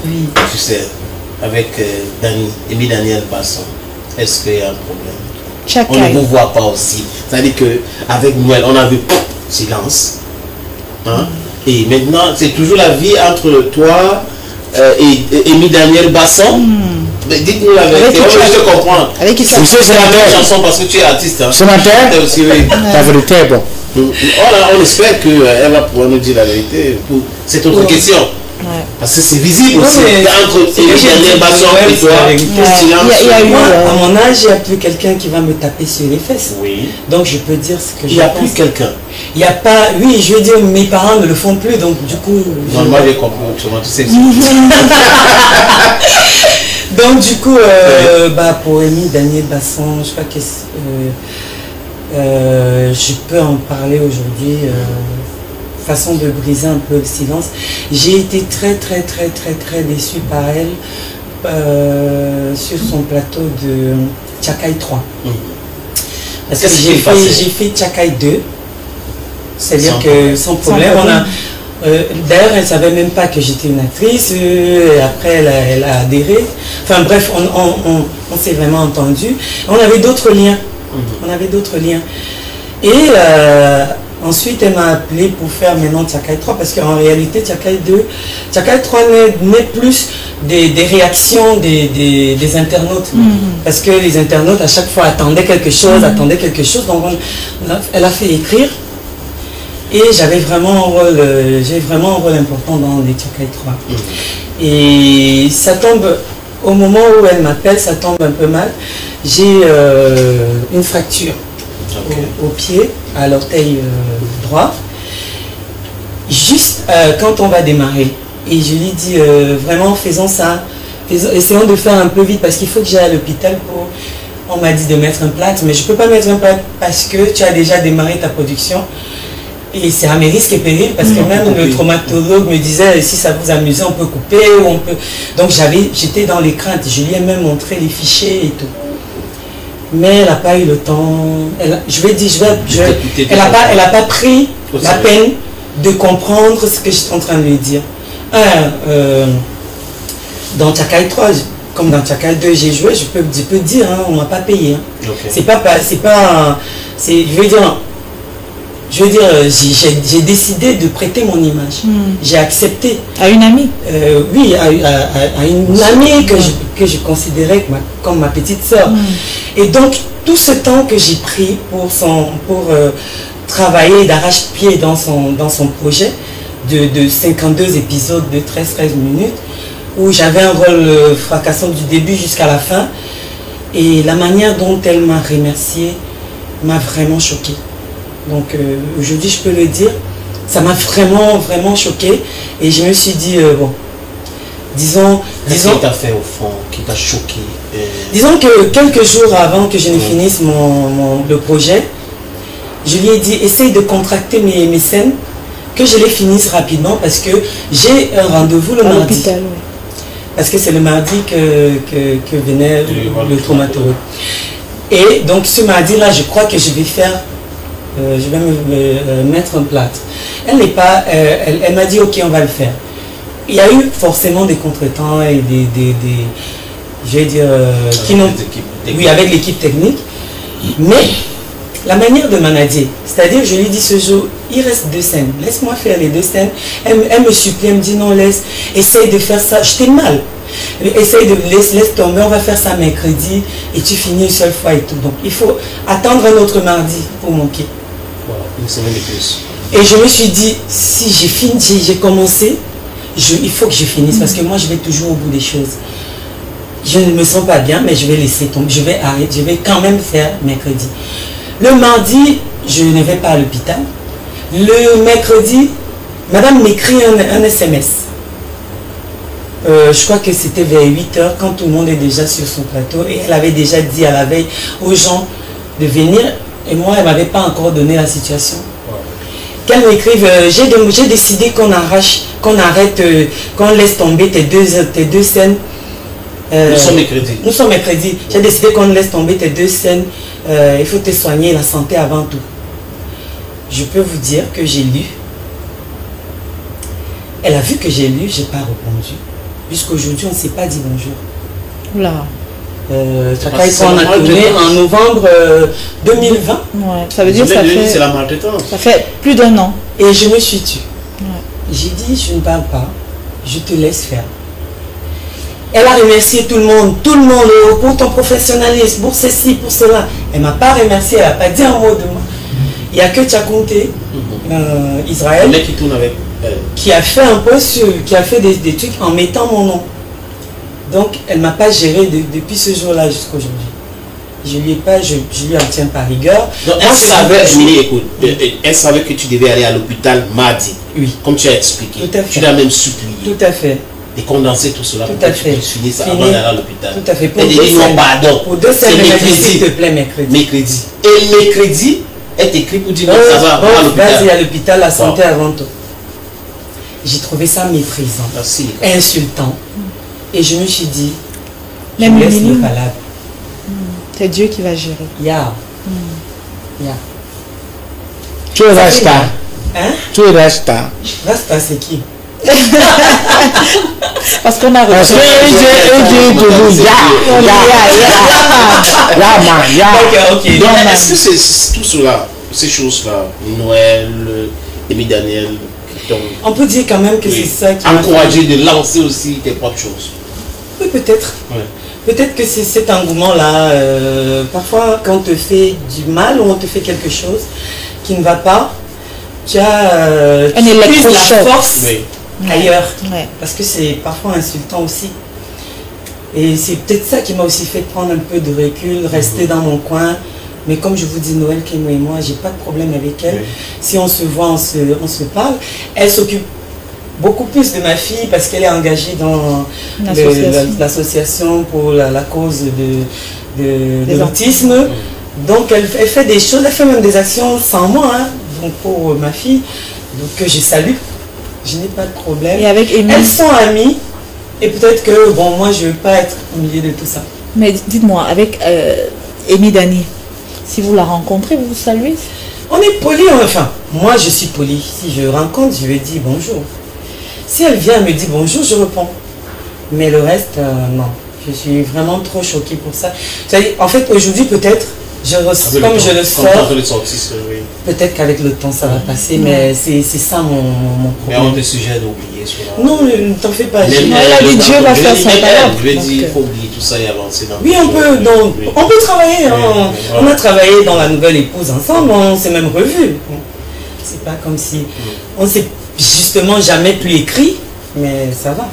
Oui. Tu sais, avec Amy Daniel Basson, est-ce qu'il y a un problème? On ne vous voit pas aussi. C'est-à-dire qu'avec Noël, on a vu silence. Hein? Et maintenant, c'est toujours la vie entre toi et Amy Daniel Basson. Dites-nous la vérité, je te comprends. C'est la même chanson parce que tu es artiste. Hein? Ce matin, la vérité est bon. On espère qu'elle va pouvoir nous dire la vérité pour cette autre question. Ouais. Parce que c'est visible aussi. Entre Daniel Basson et toi, à mon âge, il n'y a plus quelqu'un qui va me taper sur les fesses. Oui. Donc je peux dire ce que je pense. Il n'y a plus quelqu'un. Il n'y a pas. Oui, je veux dire, mes parents ne le font plus, donc du coup. Non, moi j'ai compris autrement, tu sais. Donc du coup, pour Amy Daniel Basson, je crois que je peux en parler aujourd'hui. Façon de briser un peu le silence. J'ai été très déçue par elle sur son plateau de Tchakai 3. Parce que j'ai fait Tchakai 2. C'est-à-dire que sans problème, d'ailleurs, elle ne savait même pas que j'étais une actrice. Après, elle a adhéré. Enfin bref, on s'est vraiment entendu. On avait d'autres liens. Et ensuite, elle m'a appelé pour faire maintenant Tchakai 3 parce qu'en réalité, Tchakai 2, Tchakai 3 n'est plus des réactions des internautes. Parce que les internautes, à chaque fois, attendaient quelque chose. Donc, elle a fait écrire. Et j'avais vraiment un rôle important dans les Tchakai 3. Et ça tombe, au moment où elle m'appelle, ça tombe un peu mal. J'ai une fracture. Au pied, à l'orteil droit, juste quand on va démarrer. Et je lui dis vraiment faisons ça, essayons de faire un peu vite parce qu'il faut que j'aille à l'hôpital pour... On m'a dit de mettre un plâtre, mais je ne peux pas mettre un plâtre parce que tu as déjà démarré ta production. Et c'est à mes risques et périls parce que même le traumatologue me disait si ça vous amuse on peut couper ou on peut... Donc j'étais dans les craintes, je lui ai même montré les fichiers et tout. Mais elle n'a pas eu le temps. Elle n'a pas pris la peine de comprendre ce que je suis en train de lui dire. Dans Tchakai 3, comme dans Tchakai 2, j'ai joué, je peux dire, hein, on ne m'a pas payé. Hein. Je veux dire, j'ai décidé de prêter mon image. J'ai accepté. À une amie? Oui, à une amie que je considérais comme ma petite sœur. Et donc, tout ce temps que j'ai pris pour travailler d'arrache-pied dans son projet de 52 épisodes de 13 minutes, où j'avais un rôle fracassant du début jusqu'à la fin, et la manière dont elle m'a remercié m'a vraiment choquée. Donc aujourd'hui je peux le dire, ça m'a vraiment choqué et je me suis dit disons qu'est-ce qui t'a fait au fond, qui t'a choqué? Disons que quelques jours avant que je ne finisse le projet, je lui ai dit essaye de contracter mes scènes, que je les finisse rapidement parce que j'ai un rendez-vous le mardi. Parce que c'est le mardi que venait le traumatologue. Et donc ce mardi là je crois que je vais faire je vais me mettre un plâtre. Elle m'a dit ok on va le faire. Il y a eu forcément des contretemps et je vais dire oui avec l'équipe technique, mais la manière de manager, c'est-à-dire je lui dis ce jour il reste 2 scènes, laisse-moi faire les 2 scènes. Elle me supplie, elle me dit non essaye de faire ça, j'étais mal. Essaye de laisse tomber, on va faire ça mercredi et tu finis une seule fois et tout. Donc il faut attendre un autre mardi pour manquer. Une semaine de plus. Et je me suis dit, si j'ai commencé, il faut que je finisse parce que moi je vais toujours au bout des choses. Je ne me sens pas bien, mais je vais laisser tomber, je vais arrêter, je vais quand même faire mercredi. Le mardi, je ne vais pas à l'hôpital. Le mercredi, madame m'écrit un SMS. Je crois que c'était vers 8 h quand tout le monde est déjà sur son plateau et elle avait déjà dit à la veille aux gens de venir et moi elle ne m'avait pas encore donné la situation. Qu'elle m'écrive j'ai décidé qu'on arrête, qu'on laisse tomber tes deux scènes. Nous sommes mercredi. J'ai décidé qu'on laisse tomber tes 2 scènes. Il faut te soigner, la santé avant tout. Je peux vous dire que j'ai lu. Elle a vu que j'ai lu, je n'ai pas répondu. Jusqu'à aujourd'hui, on ne s'est pas dit bonjour. Oula. Chaka et moi, on a tourné en novembre 2020. Ouais. Ça veut dire que ça fait... C'est la maltraitance. Ça fait plus d'1 an. Et je me suis tue. Ouais. J'ai dit, je ne parle pas, je te laisse faire. Elle a remercié tout le monde, pour ton professionnalisme, pour ceci, pour cela. Elle ne m'a pas remercié, elle n'a pas dit un mot de moi. Il n'y a que Tchakounte, Israël, le mec qui tourne avec elle, qui a fait un post, qui a fait des trucs en mettant mon nom. Donc, elle ne m'a pas géré depuis ce jour-là jusqu'à aujourd'hui. Je lui en tiens par rigueur. Donc, elle savait que tu devais aller à l'hôpital mardi. Oui. Comme tu as expliqué. Tout à fait. Tu l'as même supplié. Tout à fait. Et condenser tout cela Tout pour à que fait. tu puisses finir ça avant d'aller à l'hôpital. Tout à fait. Elle dit non, pardon. Pour 2 semaines, s'il te plaît, mercredi. Mercredi. Et mercredi, elle t'écrit pour dire non, ça va, va à l'hôpital. Vas-y à l'hôpital, la santé avant tout. J'ai trouvé ça méprisant, insultant. Et je me suis dit, je laisse le palabre. C'est Dieu qui va gérer. Ya. Tu es Rasta. Hein? Tu es Rasta. Rasta, c'est qui? Parce qu'on a reçu. Est-ce que c'est tout cela, ces choses-là, Noël, Amy Daniel, on peut dire quand même que c'est ça qui encourager de lancer aussi tes propres choses? Oui, peut-être. Ouais. Peut-être que c'est cet engouement-là. Parfois, quand on te fait du mal ou on te fait quelque chose qui ne va pas, tu as la force ailleurs. Ouais. Parce que c'est parfois insultant aussi. Et c'est peut-être ça qui m'a aussi fait prendre un peu de recul, rester dans mon coin. Mais comme je vous dis, Noël, Kemo et moi, j'ai pas de problème avec elle. Oui. Si on se voit, on se parle. Elle s'occupe beaucoup plus de ma fille parce qu'elle est engagée dans l'association pour la cause de l'autisme. Donc elle fait des choses, elle fait même des actions sans moi, hein, donc pour ma fille. Donc je salue, je n'ai pas de problème. Et avec Amy, elles sont amies et peut-être que bon, moi je ne veux pas être au milieu de tout ça. Mais dites-moi, avec Amy Dani, si vous la rencontrez, vous vous saluez? On est poli, enfin, moi je suis poli. Si je rencontre, je lui dis bonjour. Si elle vient me dire bonjour, je réponds. Mais le reste, non. Je suis vraiment trop choquée pour ça. En fait, aujourd'hui, peut-être, comme je le sors, peut-être qu'avec le temps, ça va passer, mais c'est ça mon problème. Mais on te suggère d'oublier cela. Non, ne t'en fais pas. Elle a dit Dieu va faire son palabre. Je vais dire, il faut oublier tout ça et avancer dans. Oui, on peut travailler. Hein. On a travaillé dans La Nouvelle Épouse ensemble, on s'est même revus. C'est pas comme si... On s'est justement jamais plus écrit, mais ça va.